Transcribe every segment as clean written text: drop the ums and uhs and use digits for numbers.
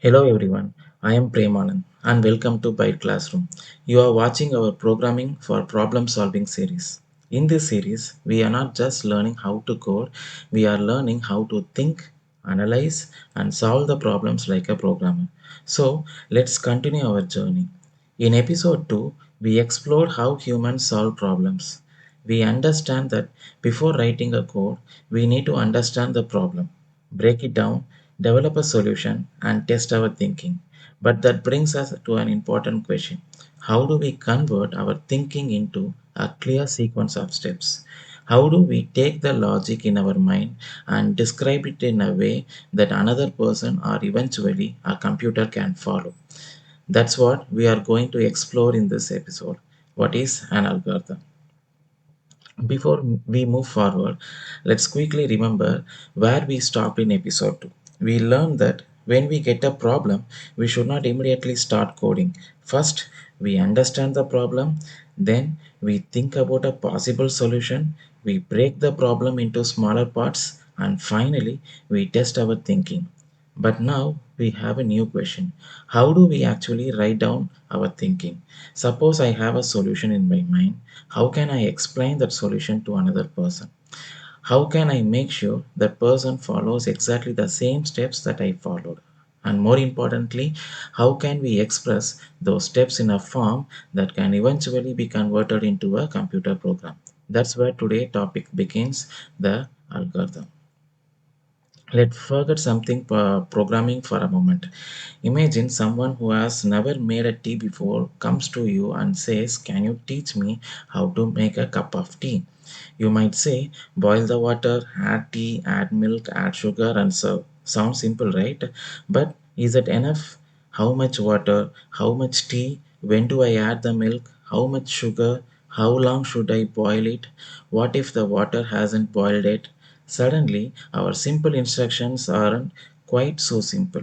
Hello everyone, I am Premanand and welcome to Byte Classroom. You are watching our Programming for Problem Solving series. In this series, we are not just learning how to code, we are learning how to think, analyze, and solve the problems like a programmer. So, let's continue our journey. In episode 2, we explored how humans solve problems. We understand that before writing a code, we need to understand the problem, break it down, develop a solution, and test our thinking. But that brings us to an important question. How do we convert our thinking into a clear sequence of steps? How do we take the logic in our mind and describe it in a way that another person or eventually a computer can follow? That's what we are going to explore in this episode. What is an algorithm? Before we move forward, let's quickly remember where we stopped in episode 2. We learned that when we get a problem, we should not immediately start coding. First, we understand the problem, then, we think about a possible solution, we break the problem into smaller parts, and finally, we test our thinking. But now we have a new question. How do we actually write down our thinking? Suppose I have a solution in my mind. How can I explain that solution to another person? How can I make sure that person follows exactly the same steps that I followed? And more importantly, how can we express those steps in a form that can eventually be converted into a computer program? That's where today's topic begins, the algorithm. Let's forget something programming for a moment. Imagine someone who has never made a tea before comes to you and says, "Can you teach me how to make a cup of tea?" You might say, "Boil the water, add tea, add milk, add sugar, and serve." Sounds simple, right? But is it enough? How much water? How much tea? When do I add the milk? How much sugar? How long should I boil it? What if the water hasn't boiled yet? Suddenly, our simple instructions aren't quite so simple.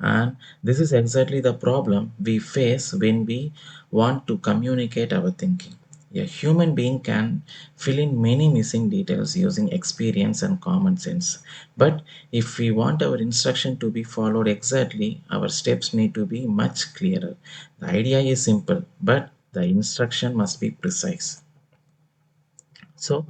And this is exactly the problem we face when we want to communicate our thinking. A human being can fill in many missing details using experience and common sense. But if we want our instruction to be followed exactly, our steps need to be much clearer. The idea is simple, but the instruction must be precise. So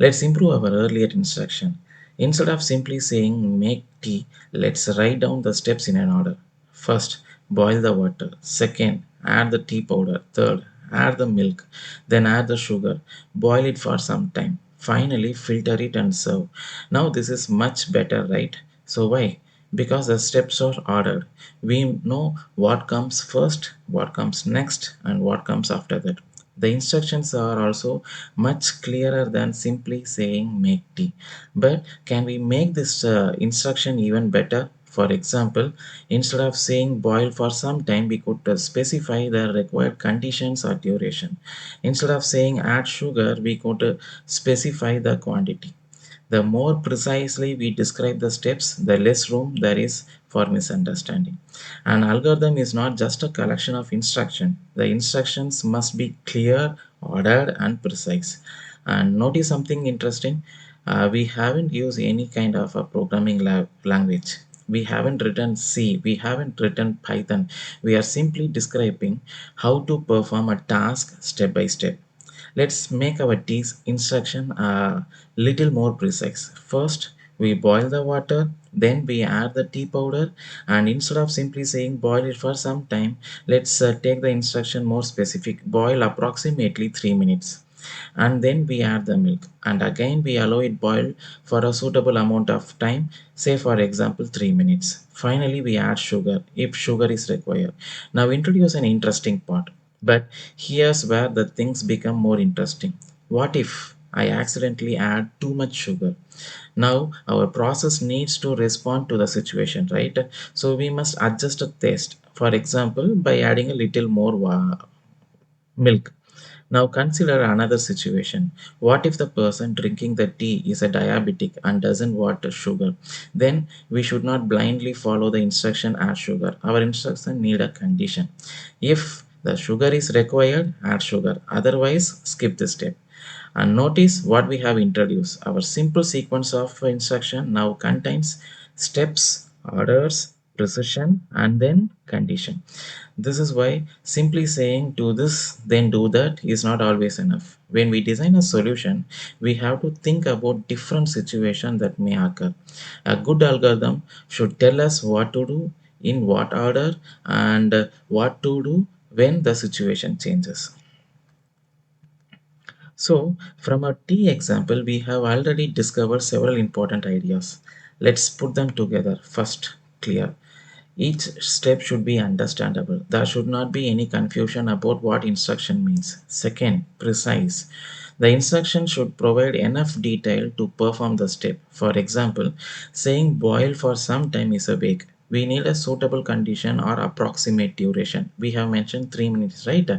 let's improve our earlier instruction. Instead of simply saying make tea, let's write down the steps in an order. First, boil the water. Second, add the tea powder. Third, add the milk. Then add the sugar. Boil it for some time. Finally, filter it and serve. Now, this is much better, right? So, why? Because the steps are ordered. We know what comes first, what comes next, and what comes after that. The instructions are also much clearer than simply saying make tea. But can we make this instruction even better? For example, instead of saying boil for some time, we could specify the required conditions or duration. Instead of saying add sugar, we could specify the quantity. The more precisely we describe the steps, the less room there is for misunderstanding. An algorithm is not just a collection of instructions. The instructions must be clear, ordered, and precise. And notice something interesting. We haven't used any kind of a programming language. We haven't written C, we haven't written Python. We are simply describing how to perform a task step by step. Let's make our tea instruction a little more precise. First, we boil the water, then we add the tea powder, and instead of simply saying boil it for some time, let's take the instruction more specific. Boil approximately 3 minutes. And then we add the milk, and again we allow it boil for a suitable amount of time, say for example 3 minutes. Finally, we add sugar if sugar is required. Now introduce an interesting part, but here's where the things become more interesting. What if I accidentally add too much sugar? Now our process needs to respond to the situation, right? So we must adjust a taste, for example by adding a little more milk. Now consider another situation. What if the person drinking the tea is a diabetic and doesn't want the sugar? Then we should not blindly follow the instruction add sugar. Our instruction need a condition. If the sugar is required, add sugar. Otherwise, skip this step. And notice what we have introduced. Our simple sequence of instruction now contains steps, orders, precision, and then condition. This is why simply saying do this, then do that is not always enough. When we design a solution, we have to think about different situations that may occur. A good algorithm should tell us what to do, in what order, and what to do when the situation changes. So, from our T example, we have already discovered several important ideas. Let's put them together. First, clear. Each step should be understandable. There should not be any confusion about what instruction means. Second, precise. The instruction should provide enough detail to perform the step. For example, saying boil for some time is a bake. We need a suitable condition or approximate duration. We have mentioned 3 minutes, right?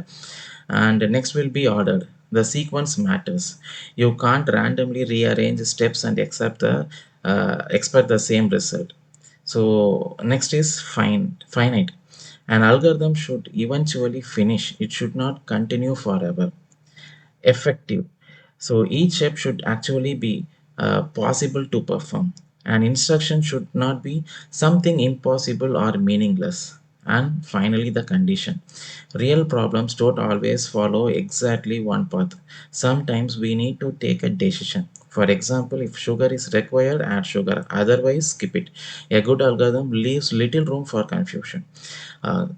And next will be ordered. The sequence matters. You can't randomly rearrange steps and expect the same result. So next is finite. An algorithm should eventually finish. It should not continue forever. Effective. So each step should actually be possible to perform. An instruction should not be something impossible or meaningless. And finally, the condition. Real problems don't always follow exactly one path. Sometimes we need to take a decision. For example, if sugar is required, add sugar. Otherwise, skip it. A good algorithm leaves little room for confusion.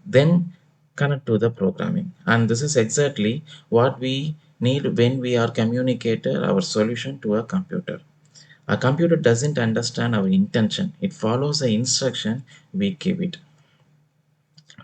Then connect to the programming. And this is exactly what we need when we are communicating our solution to a computer. A computer doesn't understand our intention. It follows the instruction we give it.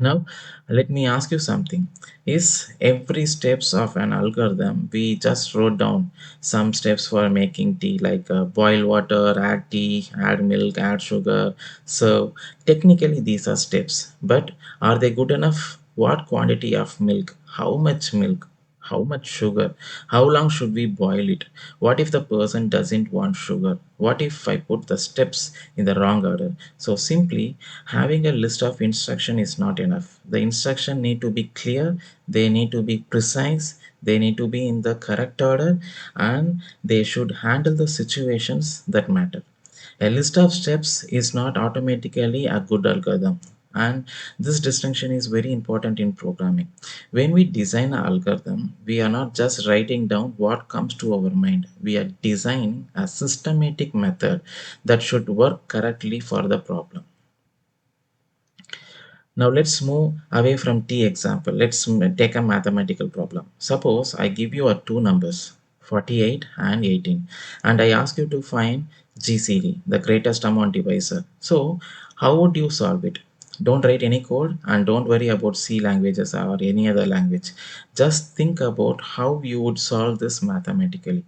Now, let me ask you something. Is every steps of an algorithm we just wrote down some steps for making tea like boil water, add tea, add milk, add sugar. So technically these are steps, but are they good enough? What quantity of milk? How much milk? How much sugar? How long should we boil it? What if the person doesn't want sugar? What if I put the steps in the wrong order? So simply having a list of instruction is not enough. The instruction need to be clear, they need to be precise, they need to be in the correct order, and they should handle the situations that matter. A list of steps is not automatically a good algorithm. And this distinction is very important in programming. When we design an algorithm, we are not just writing down what comes to our mind. We are designing a systematic method that should work correctly for the problem. Now let's move away from T example. Let's take a mathematical problem. Suppose I give you a two numbers, 48 and 18, and I ask you to find GCD, the greatest amount divisor. So how would you solve it? Don't write any code and don't worry about C languages or any other language. Just think about how you would solve this mathematically.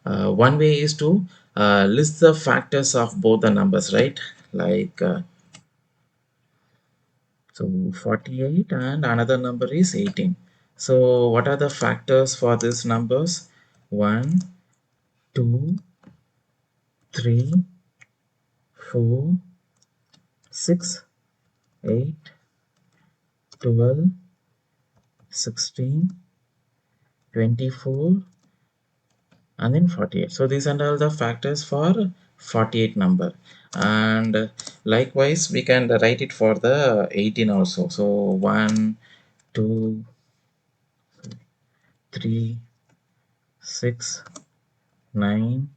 One way is to list the factors of both the numbers, right? Like So 48 and another number is 18. So what are the factors for these numbers? 1, 2, 3, 4, 6, 8, 12, 16, 24, and then 48. So these are all the factors for 48 number. And likewise, we can write it for the 18 also. So 1, 2, 3, 6, 9,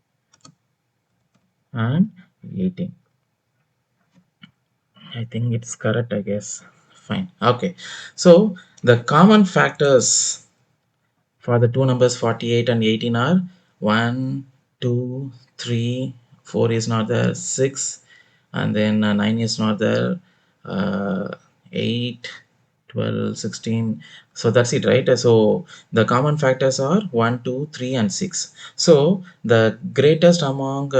and 18. I think it's correct, I guess. Fine. Okay. So the common factors for the two numbers 48 and 18 are 1, 2, 3, 4 is not there, 6, and then 9 is not there, 8, 12, 16. So that's it, right? So the common factors are 1, 2, 3, and 6. So the greatest among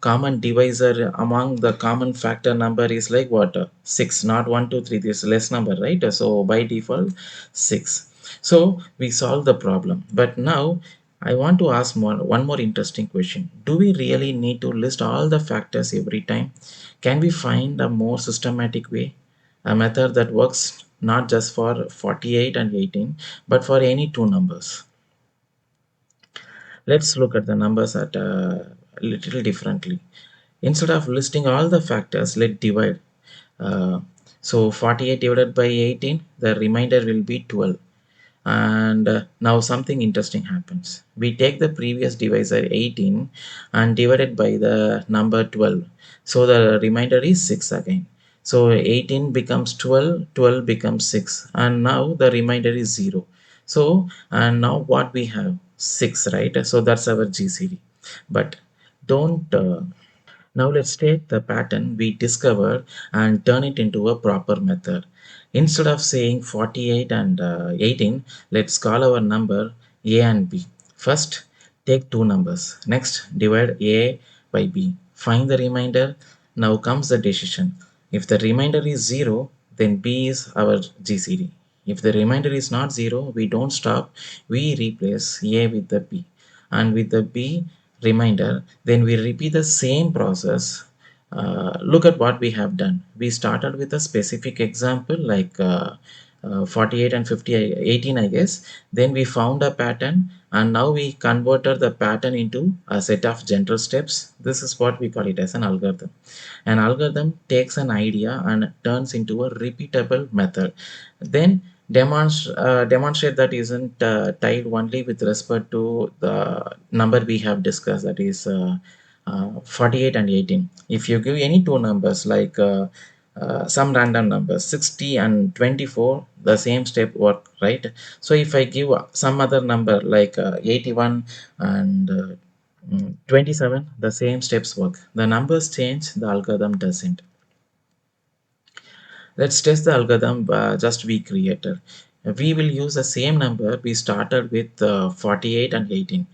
common divisor among the common factor number is like what? 6, not 1, 2, 3. This is less number, right? So by default, 6. So we solve the problem. But now I want to ask one more interesting question. Do we really need to list all the factors every time? Can we find a more systematic way? A method that works not just for 48 and 18, but for any two numbers? Let's look at the numbers at a little differently. Instead of listing all the factors, let's divide. Uh, so 48 divided by 18, the remainder will be 12. And now something interesting happens. We take the previous divisor 18 and divide it by the number 12. So the remainder is 6 again. So 18 becomes 12, 12 becomes 6, and now the remainder is 0. So, and now what we have? 6, right? So that's our GCD. But don't now let's take the pattern we discovered and turn it into a proper method. Instead of saying 48 and 18, let's call our number a and b. First, take two numbers. Next, divide a by b. Find the remainder. Now comes the decision. If the remainder is 0, then b is our GCD. If the remainder is not 0, we don't stop. We replace a with the b. And with the b reminder, then we repeat the same process. Look at what we have done. We started with a specific example like 48 and 50, 18, I guess. Then we found a pattern, and now we converted the pattern into a set of general steps. This is what we call it as an algorithm. An algorithm takes an idea and turns into a repeatable method. Then demonstrate that isn't tied only with respect to the number we have discussed, that is 48 and 18. If you give any two numbers like some random numbers 60 and 24, the same step work, right? So if I give some other number like 81 and 27, the same steps work. The numbers change, the algorithm doesn't. Let's test the algorithm just we created. We will use the same number we started with 48 and 18.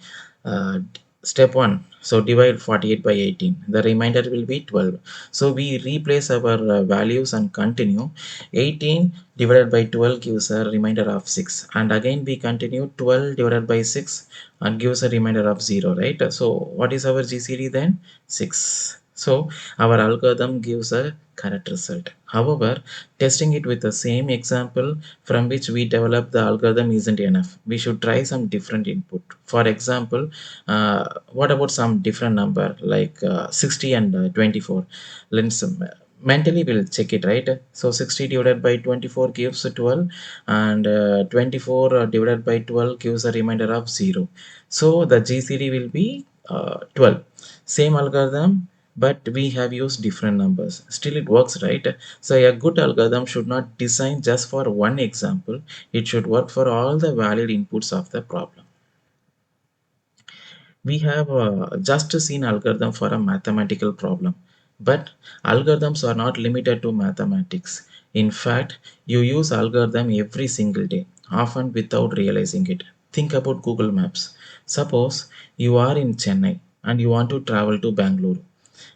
Uh, Step 1. So divide 48 by 18. The remainder will be 12. So we replace our values and continue. 18 divided by 12 gives a remainder of 6. And again we continue 12 divided by 6 and gives a remainder of 0, right? So what is our GCD then? 6. So our algorithm gives a correct result. However, testing it with the same example from which we developed the algorithm isn't enough. We should try some different input. For example, what about some different number like 60 and 24? Let's mentally we'll check it, right? So 60 divided by 24 gives 12, and 24 divided by 12 gives a remainder of 0. So the GCD will be 12. Same algorithm, but we have used different numbers. Still it works, right? So a good algorithm should not design just for one example. It should work for all the valid inputs of the problem. We have just seen algorithm for a mathematical problem, but algorithms are not limited to mathematics. In fact, you use algorithm every single day, often without realizing it. Think about Google Maps. Suppose you are in Chennai and you want to travel to Bangalore.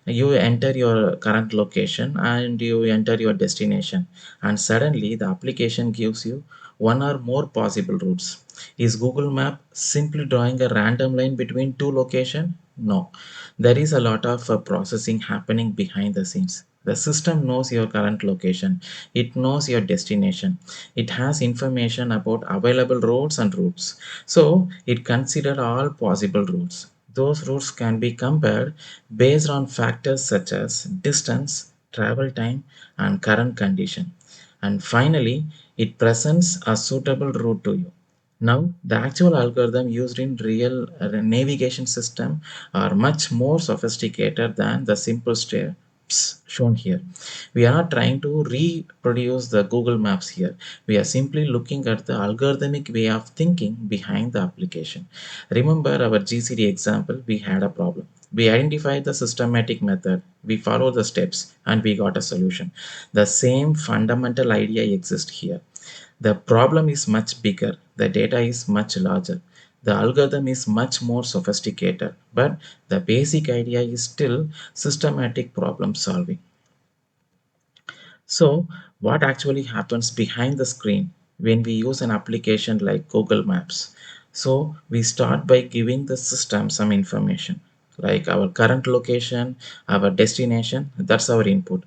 You enter your current location and you enter your destination, and suddenly the application gives you one or more possible routes. Is Google Map simply drawing a random line between two locations? No, there is a lot of processing happening behind the scenes. The system knows your current location, it knows your destination, it has information about available roads and routes, so it considers all possible routes. Those routes can be compared based on factors such as distance, travel time, and current condition. And finally, it presents a suitable route to you. Now, the actual algorithm used in real navigation system are much more sophisticated than the simple steps shown here. We are not trying to reproduce the Google Maps here. We are simply looking at the algorithmic way of thinking behind the application. Remember our GCD example, we had a problem. We identified the systematic method, we followed the steps, and we got a solution. The same fundamental idea exists here. The problem is much bigger, the data is much larger, the algorithm is much more sophisticated, but the basic idea is still systematic problem solving. So, what actually happens behind the screen when we use an application like Google Maps? So, we start by giving the system some information like our current location, our destination, that's our input.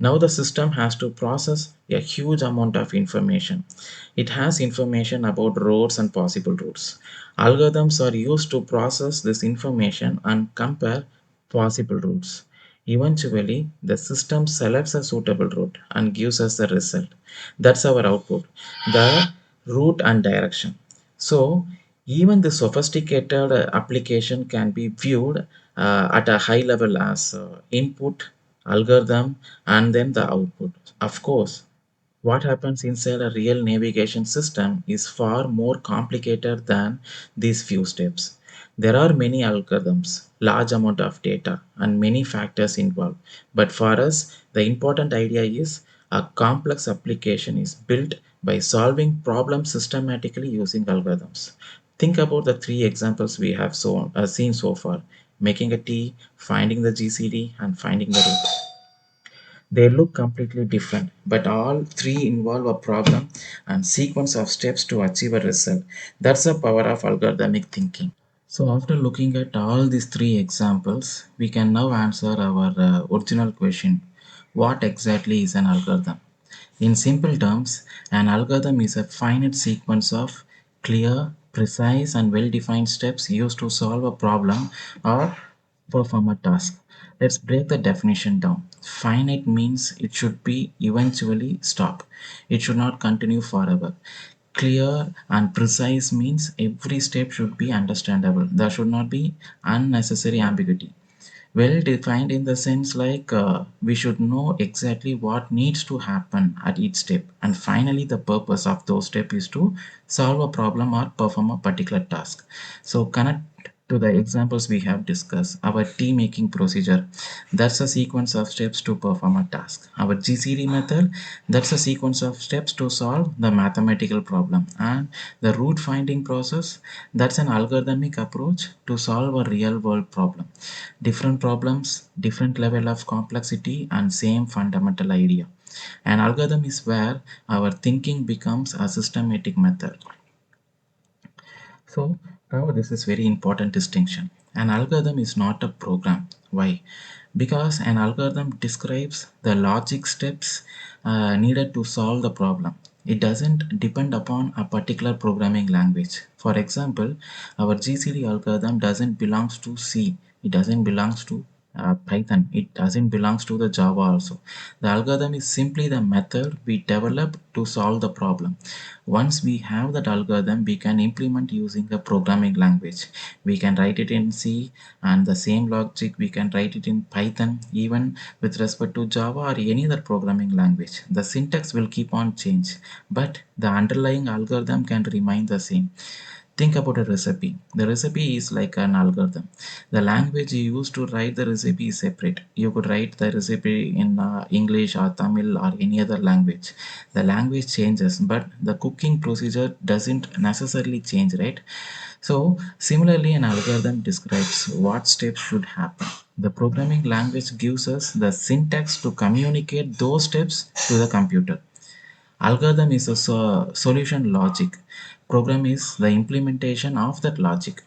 Now, the system has to process a huge amount of information. It has information about roads and possible routes. Algorithms are used to process this information and compare possible routes. Eventually, the system selects a suitable route and gives us the result. That's our output, the route and direction. So, even the sophisticated application can be viewed at a high level as input, algorithm, and then the output. Of course, what happens inside a real navigation system is far more complicated than these few steps. There are many algorithms, large amount of data, and many factors involved. But for us, the important idea is a complex application is built by solving problems systematically using algorithms. Think about the three examples we have seen so far: making a tea, finding the GCD, and finding the root. They look completely different, but all three involve a problem and sequence of steps to achieve a result. That's the power of algorithmic thinking. So after looking at all these three examples, we can now answer our original question. What exactly is an algorithm? In simple terms, an algorithm is a finite sequence of clear, precise, and well-defined steps used to solve a problem or perform a task. Let's break the definition down. Finite means it should be eventually stop. It should not continue forever. Clear and precise means every step should be understandable. There should not be unnecessary ambiguity. Well defined in the sense like we should know exactly what needs to happen at each step, and finally the purpose of those steps is to solve a problem or perform a particular task. So connect to the examples we have discussed. Our tea making procedure, that's a sequence of steps to perform a task. Our GCD method, that's a sequence of steps to solve the mathematical problem. And the root finding process, that's an algorithmic approach to solve a real world problem. Different problems, different level of complexity, and same fundamental idea. An algorithm is where our thinking becomes a systematic method. So now this is very important distinction. An algorithm is not a program. Why? Because an algorithm describes the logic steps needed to solve the problem. It doesn't depend upon a particular programming language. For example, our GCD algorithm doesn't belongs to C. It doesn't belongs to Python. It doesn't belongs to the Java also. The algorithm is simply the method we develop to solve the problem. Once we have that algorithm, we can implement using the programming language. We can write it in C, and the same logic we can write it in Python, even with respect to Java or any other programming language. The syntax will keep on change, but the underlying algorithm can remain the same. Think about a recipe. The recipe is like an algorithm. The language you use to write the recipe is separate. You could write the recipe in English or Tamil or any other language. The language changes, but the cooking procedure doesn't necessarily change, right? So, similarly, an algorithm describes what steps should happen. The programming language gives us the syntax to communicate those steps to the computer. Algorithm is a solution logic. Program is the implementation of that logic.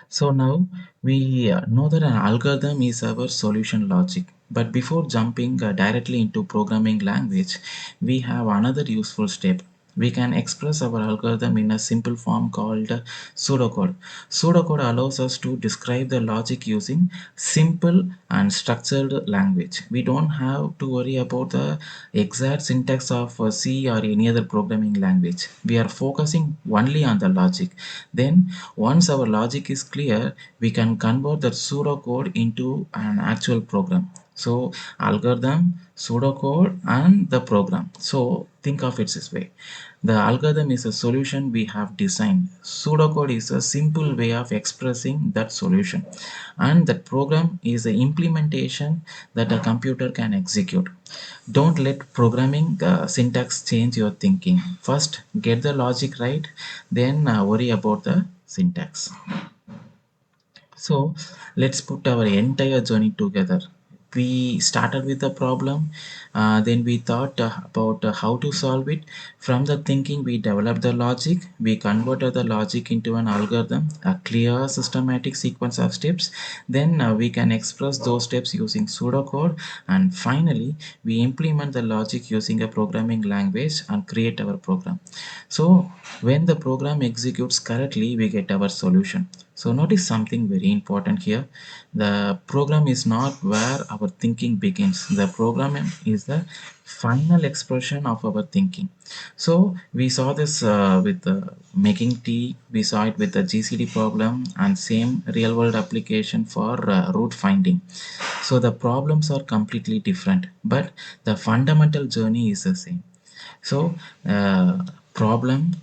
So now we know that an algorithm is our solution logic. But before jumping directly into programming language, we have another useful step. We can express our algorithm in a simple form called pseudocode. Pseudocode allows us to describe the logic using simple and structured language. We don't have to worry about the exact syntax of C or any other programming language. We are focusing only on the logic. Then once our logic is clear, we can convert that pseudocode into an actual program. So algorithm, pseudocode, and the program. So think of it this way. The algorithm is a solution we have designed. Pseudocode is a simple way of expressing that solution. And that program is the implementation that a computer can execute. Don't let programming syntax change your thinking. First, get the logic right, then worry about the syntax. So let's put our entire journey together. We started with a problem, then we thought about how to solve it. From the thinking, we developed the logic, we converted the logic into an algorithm, a clear systematic sequence of steps. Then we can express those steps using pseudocode, and finally, we implement the logic using a programming language and create our program. So when the program executes correctly, we get our solution. So notice something very important here. The program is not where our thinking begins. The program is the final expression of our thinking. So we saw this with making tea. We saw it with the GCD problem and same real world application for route finding. So the problems are completely different, but the fundamental journey is the same. So, problem,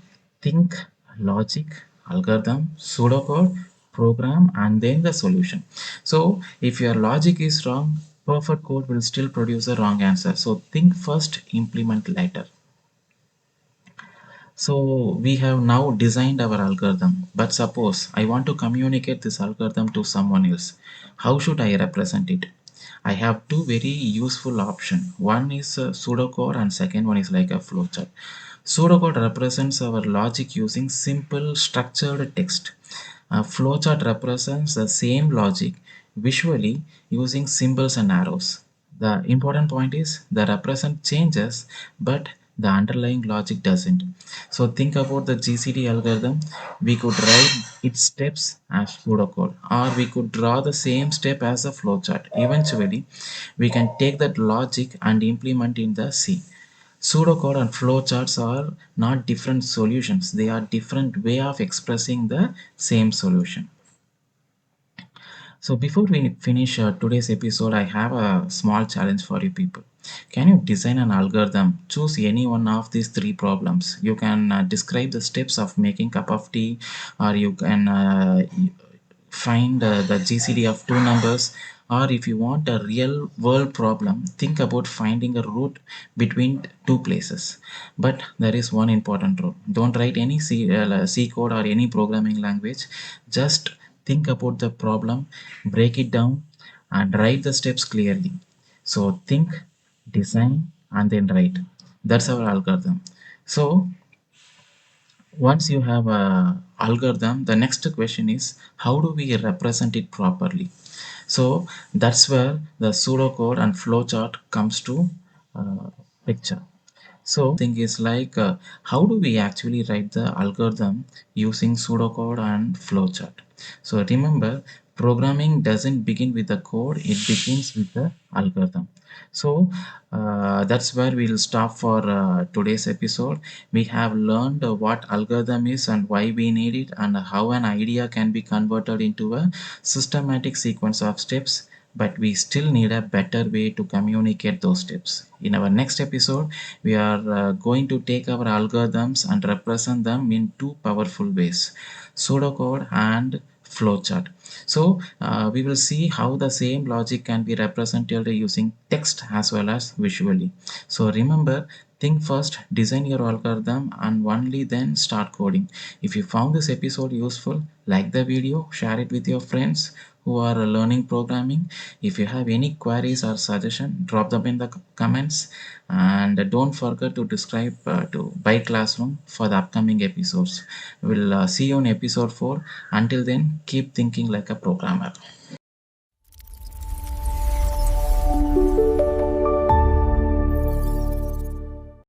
think, logic, algorithm, pseudocode, program, and then the solution. So, if your logic is wrong, perfect code will still produce the wrong answer. So, think first, implement later. So we have now designed our algorithm, but suppose I want to communicate this algorithm to someone else. How should I represent it? I have two very useful options. One is pseudocode and second one is like a flowchart. Pseudocode represents our logic using simple structured text. A flowchart represents the same logic visually using symbols and arrows. The important point is the represent changes, but the underlying logic doesn't. So think about the GCD algorithm. We could write its steps as pseudocode, or we could draw the same step as a flowchart. Eventually, we can take that logic and implement in the C. Pseudocode and flowcharts are not different solutions. They are different way of expressing the same solution. So before we finish today's episode, I have a small challenge for you people. Can you design an algorithm? Choose any one of these three problems. You can describe the steps of making cup of tea, or you can find the GCD of two numbers, or if you want a real world problem, think about finding a route between two places. But there is one important rule. Don't write any C code or any programming language. Just think about the problem, break it down, and write the steps clearly. So think, design, and then write. That's our algorithm. So once you have a algorithm, the next question is how do we represent it properly? So that's where the pseudocode and flowchart comes to picture. So thing is like how do we actually write the algorithm using pseudocode and flowchart? So remember, programming doesn't begin with the code; it begins with the algorithm. So that's where we'll stop for today's episode. We have learned what algorithm is and why we need it, and how an idea can be converted into a systematic sequence of steps, but we still need a better way to communicate those steps. In our next episode, we are going to take our algorithms and represent them in two powerful ways, pseudocode and flowchart. So we will see how the same logic can be represented using text as well as visually. So remember, think first, design your algorithm, and only then start coding. If you found this episode useful, like the video, share it with your friends who are learning programming. If you have any queries or suggestion, drop them in the comments, and don't forget to subscribe to By Classroom for the upcoming episodes. We'll see you on episode 4. Until then, keep thinking like a programmer.